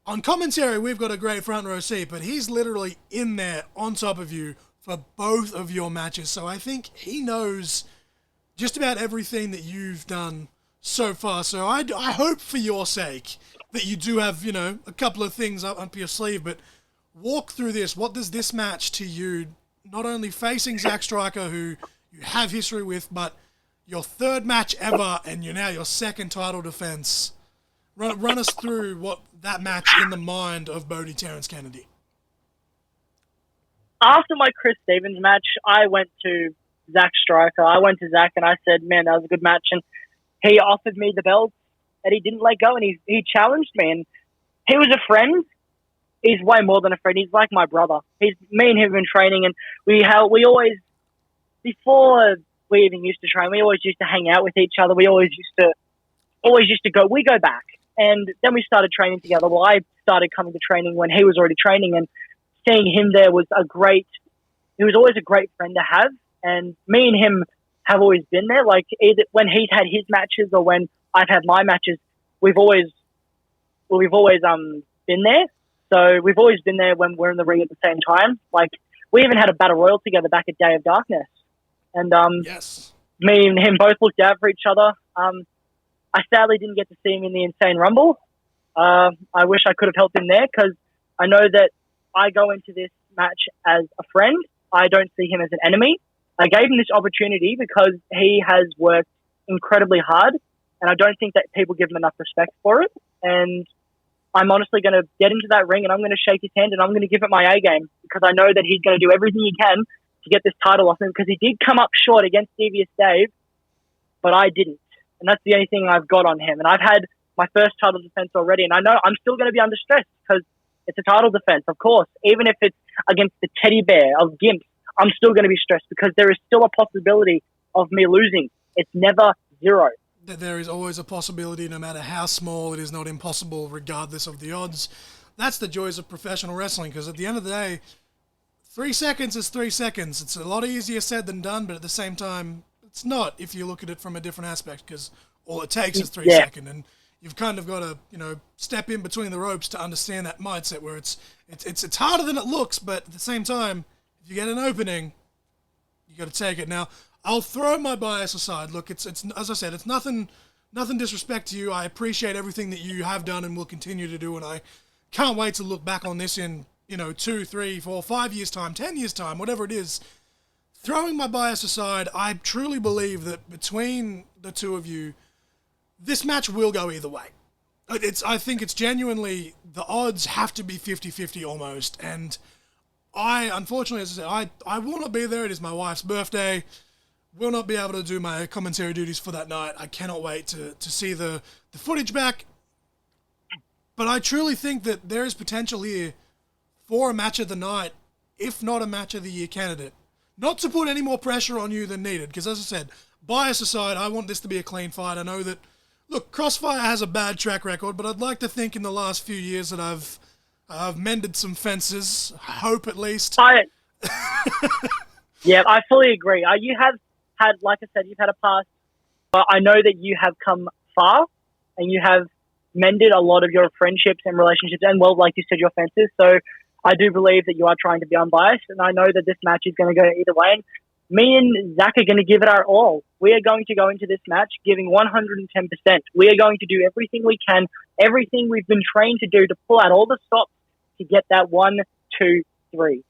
on commentary, we've got a great front row seat, but he's literally in there on top of you for both of your matches. So I think he knows just about everything that you've done so far. So I hope for your sake that you do have, a couple of things up your sleeve, but walk through this. What does this match to you, not only facing Zack Stryker, who you have history with, but your third match ever and you're now your second title defense. Run us through what that match in the mind of Bohdi Terrance Kennedy. After my Chris Stevens match, I went to Zack Stryker. I went to Zack and I said, man, that was a good match. And he offered me the belt and he didn't let go, and he challenged me. And he was a friend. He's way more than a friend. He's like my brother. Me and him have been training, and we always, before we even used to train, we always used to hang out with each other. We always used to go. We go back, and then we started training together. Well, I started coming to training when he was already training, and seeing him there was he was always a great friend to have. And me and him have always been there. Like, either when he's had his matches or when I've had my matches, we've always been there. So we've always been there when we're in the ring at the same time. Like, we even had a battle royal together back at Day of Darkness. And yes, me and him both looked out for each other. I sadly didn't get to see him in the Insane Rumble. I wish I could have helped him there, because I know that I go into this match as a friend. I don't see him as an enemy. I gave him this opportunity because he has worked incredibly hard, and I don't think that people give him enough respect for it. And I'm honestly going to get into that ring and I'm going to shake his hand and I'm going to give it my A game, because I know that he's going to do everything he can to get this title off him, because he did come up short against Devious Dave, but I didn't. And that's the only thing I've got on him. And I've had my first title defense already, and I know I'm still going to be under stress because it's a title defense, of course. Even if it's against the teddy bear of Gimp, I'm still going to be stressed because there is still a possibility of me losing. It's never zero. There is always a possibility, no matter how small. It is not impossible, regardless of the odds. That's the joys of professional wrestling, because at the end of the day, 3 seconds is 3 seconds. It's a lot easier said than done, but at the same time, it's not if you look at it from a different aspect, because all it takes is 3 seconds, and you've kind of got to, step in between the ropes to understand that mindset where it's harder than it looks, but at the same time, if you get an opening, you got to take it. Now, I'll throw my bias aside. Look, it's as I said, it's nothing disrespect to you. I appreciate everything that you have done and will continue to do, and I can't wait to look back on this in 2, 3, 4, 5 years time, 10 years time, whatever it is. Throwing my bias aside, I truly believe that between the two of you, this match will go either way. I think it's genuinely, the odds have to be 50-50 almost, and I, unfortunately, as I said, I will not be there. It is my wife's birthday. Will not be able to do my commentary duties for that night. I cannot wait to see the footage back. But I truly think that there is potential here for a match of the night, if not a match of the year candidate. Not to put any more pressure on you than needed, because as I said, bias aside, I want this to be a clean fight. I know that, look, Crossfire has a bad track record, but I'd like to think in the last few years that I've mended some fences. I hope, at least. Yeah, I fully agree. You have had, like I said, you've had a past, but I know that you have come far and you have mended a lot of your friendships and relationships and, well, like you said, your fences. So I do believe that you are trying to be unbiased, and I know that this match is going to go either way. And me and Zach are going to give it our all. We are going to go into this match giving 110%. We are going to do everything we can, everything we've been trained to do to pull out all the stops to get that 1, 2, 3.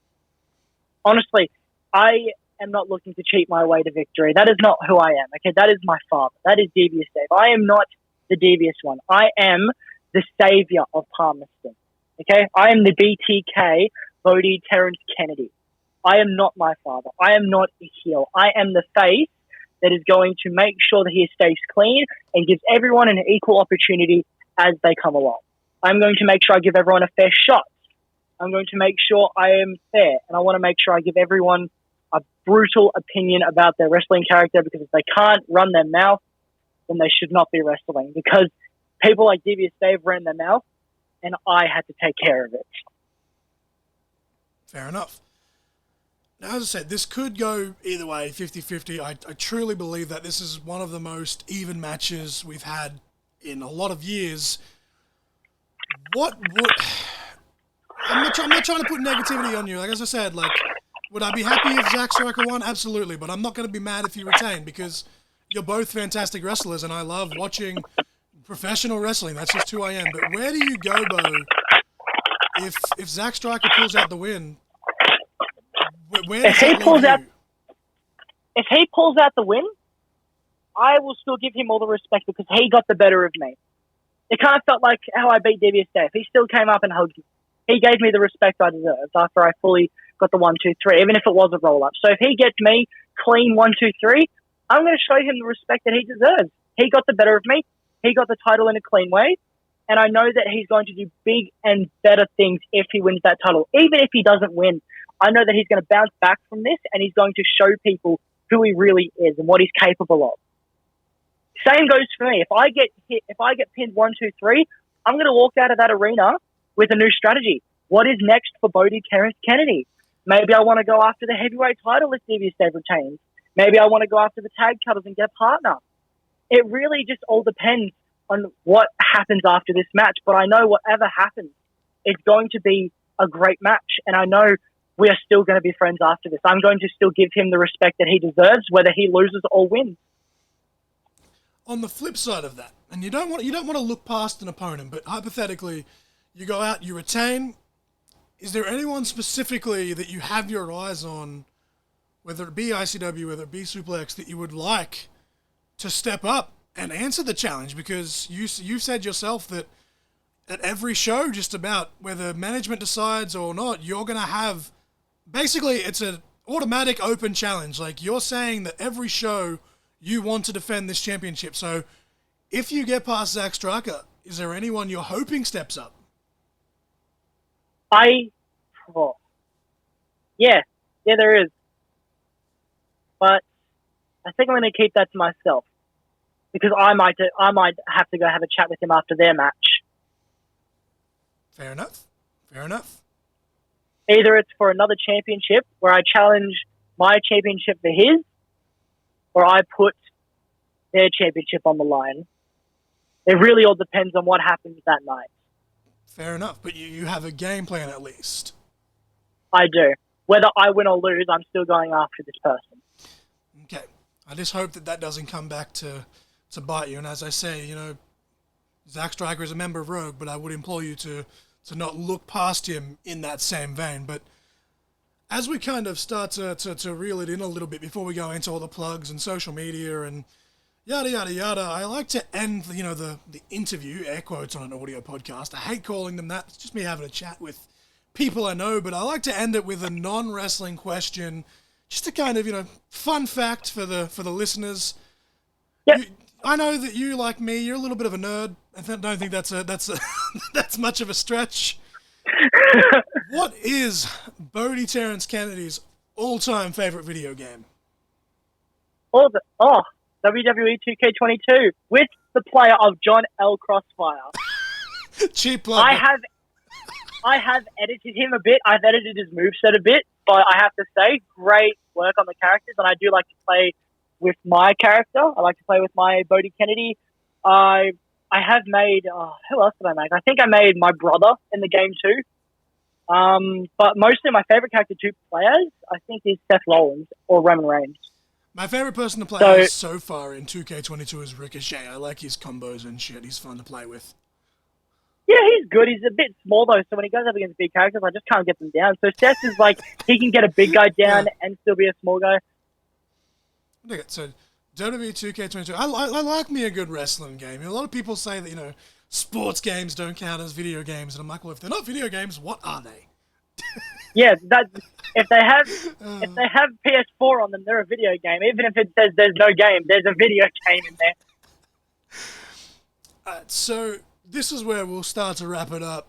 Honestly, I am not looking to cheat my way to victory. That is not who I am. Okay, that is my father. That is Devious Dave. I am not the devious one. I am the savior of Palmerston. Okay, I am the BTK, Bohdi, Terrance, Kennedy. I am not my father. I am not a heel. I am the face that is going to make sure that he stays clean and gives everyone an equal opportunity as they come along. I'm going to make sure I give everyone a fair shot. I'm going to make sure I am fair, and I want to make sure I give everyone a brutal opinion about their wrestling character, because if they can't run their mouth, then they should not be wrestling, because people like Devious Dave ran their mouth, and I had to take care of it. Fair enough. Now, as I said, this could go either way, 50-50. I truly believe that this is one of the most even matches we've had in a lot of years. What would... I'm not trying to put negativity on you. Like, as I said, would I be happy if Zack Stryker won? Absolutely. But I'm not going to be mad if you retain, because you're both fantastic wrestlers, and I love watching professional wrestling. That's just who I am. But where do you go, Bo, if Zack Stryker pulls out the win? Where does that leave you? If he pulls out the win, I will still give him all the respect, because he got the better of me. It kind of felt like how I beat Devious Dave. He still came up and hugged me. He gave me the respect I deserved after I fully got the 1, 2, 3, even if it was a roll-up. So if he gets me clean 1, 2, 3, I'm going to show him the respect that he deserves. He got the better of me. He got the title in a clean way. And I know that he's going to do big and better things if he wins that title. Even if he doesn't win, I know that he's going to bounce back from this, and he's going to show people who he really is and what he's capable of. Same goes for me. If I get pinned 1, 2, 3, I'm going to walk out of that arena with a new strategy. What is next for Bohdi, Terrance, Kennedy? Maybe I want to go after the heavyweight title if Devious Dave retains. Maybe I want to go after the tag titles and get a partner. It really just all depends on what happens after this match. But I know whatever happens, it's going to be a great match. And I know we are still going to be friends after this. I'm going to still give him the respect that he deserves, whether he loses or wins. On the flip side of that, and you don't want to look past an opponent, but hypothetically, you go out, you retain. Is there anyone specifically that you have your eyes on, whether it be ICW, whether it be Suplex, that you would like to step up and answer the challenge? Because you've said yourself that at every show, just about, whether management decides or not, you're going to have, basically, it's an automatic open challenge. Like, you're saying that every show you want to defend this championship. So if you get past Zack Stryker, is there anyone you're hoping steps up? Yeah, there is. But I think I'm going to keep that to myself because I might have to go have a chat with him after their match. Fair enough. Either it's for another championship where I challenge my championship for his, or I put their championship on the line. It really all depends on what happens that night. Fair enough, but you have a game plan at least. I do. Whether I win or lose, I'm still going after this person. Okay. I just hope that doesn't come back to bite you. And as I say, Zack Stryker is a member of Rogue, but I would implore you to not look past him in that same vein. But as we kind of start to reel it in a little bit before we go into all the plugs and social media and yada, yada, yada, I like to end, the interview, air quotes, on an audio podcast. I hate calling them that. It's just me having a chat with people I know, but I like to end it with a non-wrestling question, just a kind of, fun fact for the listeners. Yep. I know that you, like me, you're a little bit of a nerd. I don't think that's that's much of a stretch. What is Bohdi Terrance Kennedy's all-time favorite video game? WWE 2K22 with the player of John L. Crossfire. Cheap plug. I have edited him a bit. I've edited his moveset a bit, but I have to say, great work on the characters, and I do like to play with my character. I like to play with my Bohdi Kennedy. I have made... who else did I make? I think I made my brother in the game too. But mostly my favorite character to players, I think, is Seth Rollins or Roman Reigns. My favorite person to play so far in 2K22 is Ricochet. I like his combos and shit. He's fun to play with. Yeah, he's good. He's a bit small, though, so when he goes up against big characters, I just can't get them down. So Seth is like, he can get a big guy down and still be a small guy. Okay, so WWE 2K22. I like me a good wrestling game. A lot of people say that, sports games don't count as video games, and I'm like, well, if they're not video games, what are they? Yeah, if they have PS4 on them, they're a video game. Even if it says there's no game, there's a video game in there. So this is where we'll start to wrap it up.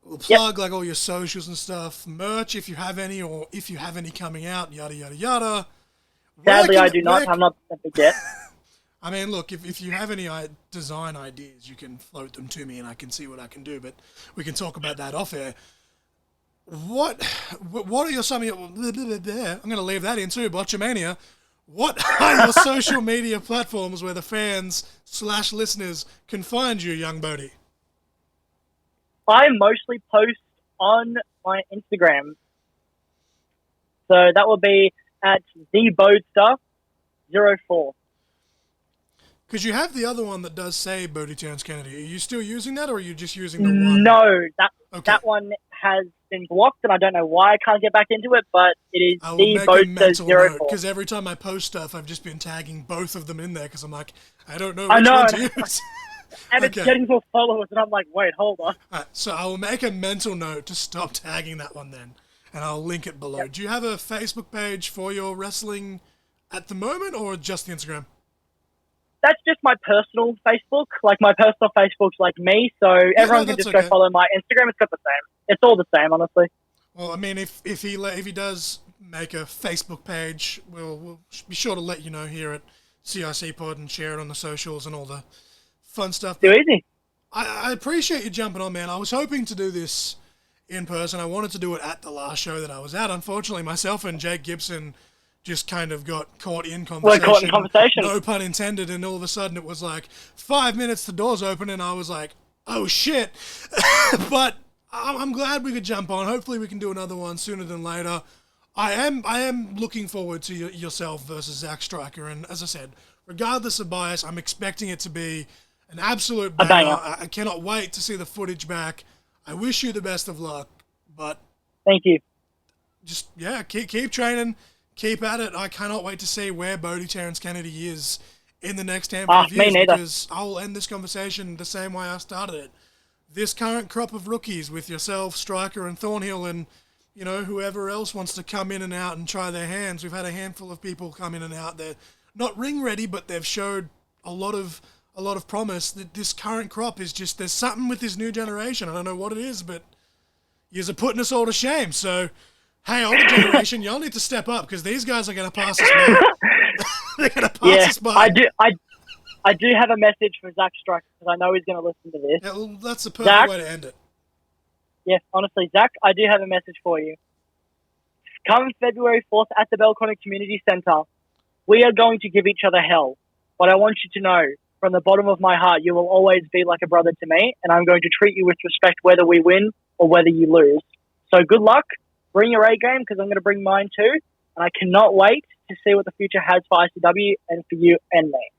We'll plug all your socials and stuff, merch if you have any, or if you have any coming out, yada yada yada. Sadly, I do not. I'm not going to forget. I mean, look, if you have any design ideas, you can float them to me and I can see what I can do, but we can talk about that off air. What are some of your... I'm going to leave that in too, Botchamania. What are your social media platforms where the fans/listeners can find you, young Bohdi? I mostly post on my Instagram. So that will be at thebodestar04. Because you have the other one that does say Bohdi Terrance Kennedy. Are you still using that, or are you just using the one? No, that one has been blocked, and I don't know why I can't get back into it, but it is thebodestar04. Because every time I post stuff, I've just been tagging both of them in there, because I'm like, I don't know which one to use. And it's getting more followers, and I'm like, wait, hold on. Right, so I will make a mental note to stop tagging that one then, and I'll link it below. Yep. Do you have a Facebook page for your wrestling at the moment, or just the Instagram? That's just my personal Facebook. Like, my personal Facebook's like me, so everyone can just go follow my Instagram. It's got the same. It's all the same, honestly. Well, I mean, if he does make a Facebook page, we'll be sure to let you know here at CIC Pod and share it on the socials and all the fun stuff. Too easy. I appreciate you jumping on, man. I was hoping to do this in person. I wanted to do it at the last show that I was at. Unfortunately, myself and Jake Gibson just kind of got caught in conversation. No pun intended. And all of a sudden it was like 5 minutes, the doors open, and I was like, oh shit. But I'm glad we could jump on. Hopefully we can do another one sooner than later. I am looking forward to yourself versus Zack Stryker. And as I said, regardless of bias, I'm expecting it to be an absolute banger. I cannot wait to see the footage back. I wish you the best of luck. But thank you. Just, keep training. Keep at it. I cannot wait to see where Bohdi Terrance Kennedy is in the next handful of years, because I will end this conversation the same way I started it. This current crop of rookies with yourself, Stryker and Thornhill, and whoever else wants to come in and out and try their hands. We've had a handful of people come in and out. They're not ring ready, but they've showed a lot of a lot of promise. That this current crop is just, there's something with this new generation. I don't know what it is, but you're putting us all to shame. So, hey, older generation, y'all need to step up because these guys are going to pass us by. They're going to pass us by. I do have a message for Zack Stryker because I know he's going to listen to this. Yeah, well, that's the perfect Zack, way to end it. Yeah, honestly, Zack, I do have a message for you. Come February 4th at the Belconnen Community Centre, we are going to give each other hell. But I want you to know, from the bottom of my heart, you will always be like a brother to me, and I'm going to treat you with respect whether we win or whether you lose. So good luck. Bring your A game because I'm going to bring mine too, and I cannot wait to see what the future has for ICW and for you and me.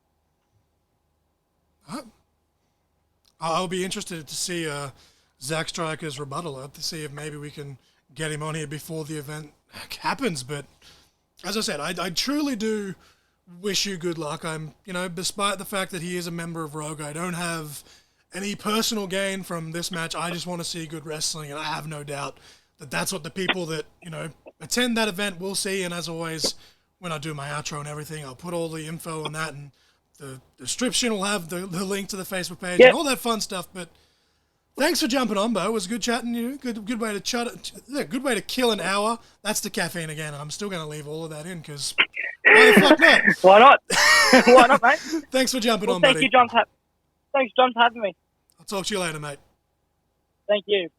I'll be interested to see Zack Stryker's rebuttal, to see if maybe we can get him on here before the event happens. But as I said, I truly do wish you good luck. I'm, despite the fact that he is a member of Rogue, I don't have any personal gain from this match. I just want to see good wrestling, and I have no doubt that that's what the people that, attend that event will see. And as always, when I do my outro and everything, I'll put all the info on that, and the description will have the link to the Facebook page and all that fun stuff. But thanks for jumping on, Bo. It was good chatting to you. Good way to chat. Good way to kill an hour. That's the caffeine again, and I'm still going to leave all of that in because why the fuck not? Why not? Why not, mate? Thanks for jumping on, buddy. Thank you, John. Thanks, John, for having me. I'll talk to you later, mate. Thank you.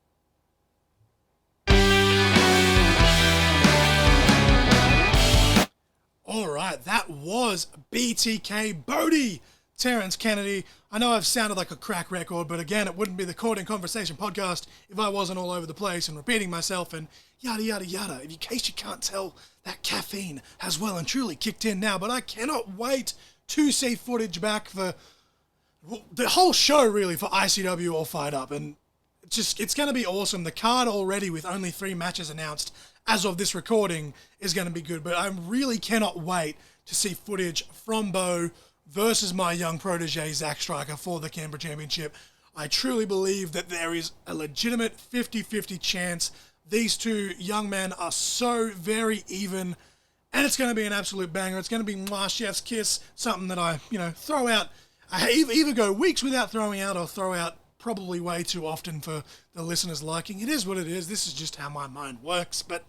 All right, that was BTK Bohdi, Terrance Kennedy. I know I've sounded like a crack record, but again, it wouldn't be the Court in Conversation podcast if I wasn't all over the place and repeating myself and yada, yada, yada. In case you can't tell, that caffeine has well and truly kicked in now, but I cannot wait to see footage back for the whole show, really, for ICW All Fired Up. And it's going to be awesome. The card already with only 3 matches announced as of this recording is going to be good, but I really cannot wait to see footage from Bo versus my young protege, Zack Stryker, for the Canberra Championship. I truly believe that there is a legitimate 50-50 chance. These two young men are so very even, and it's going to be an absolute banger. It's going to be mwah, chef's kiss, something that I, throw out. I either go weeks without throwing out or throw out probably way too often for the listeners' liking. It is what it is. This is just how my mind works. But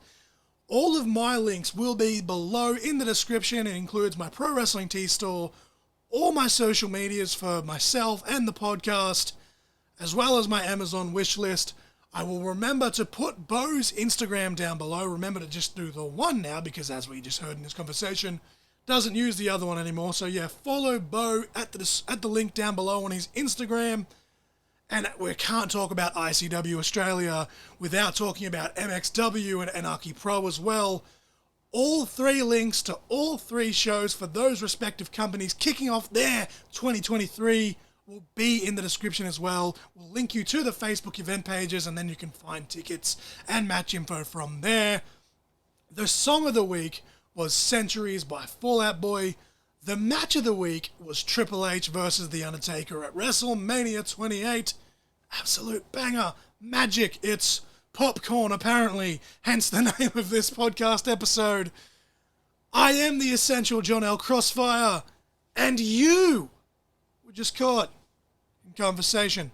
all of my links will be below in the description. It includes my Pro Wrestling Tee store, all my social medias for myself and the podcast, as well as my Amazon wish list. I will remember to put Bo's Instagram down below. Remember to just do the one now because, as we just heard in this conversation, doesn't use the other one anymore. So yeah, follow Bo at the link down below on his Instagram. And we can't talk about ICW Australia without talking about MXW and Anarchy Pro as well. All 3 links to all 3 shows for those respective companies kicking off their 2023 will be in the description as well. We'll link you to the Facebook event pages, and then you can find tickets and match info from there. The song of the week was Centuries by Fall Out Boy. The match of the week was Triple H versus The Undertaker at WrestleMania 28. Absolute banger. Magic. It's popcorn, apparently. Hence the name of this podcast episode. I am the essential John L. Crossfire. And you were just caught in conversation.